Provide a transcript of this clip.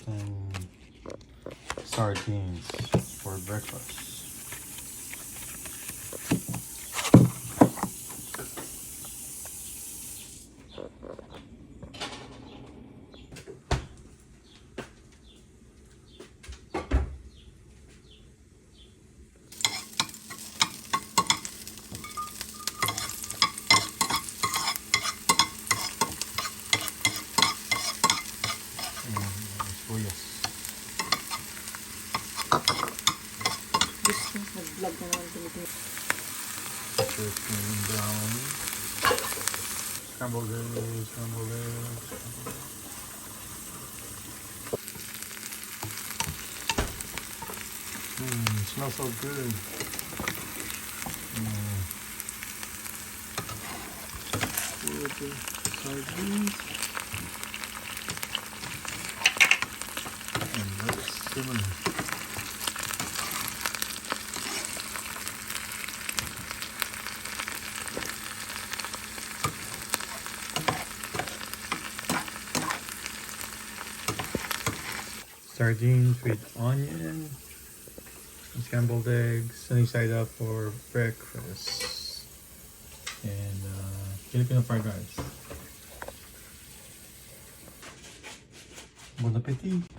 and sardines for breakfast. Nag-vlog na naman Filipino. Chicken brown. Scrambled eggs, scrambled eggs. Smells so good. Sardines. And let it simmer. Sardines with onion and scrambled eggs, sunny side up for breakfast, and Filipino fried rice. Bon appetit!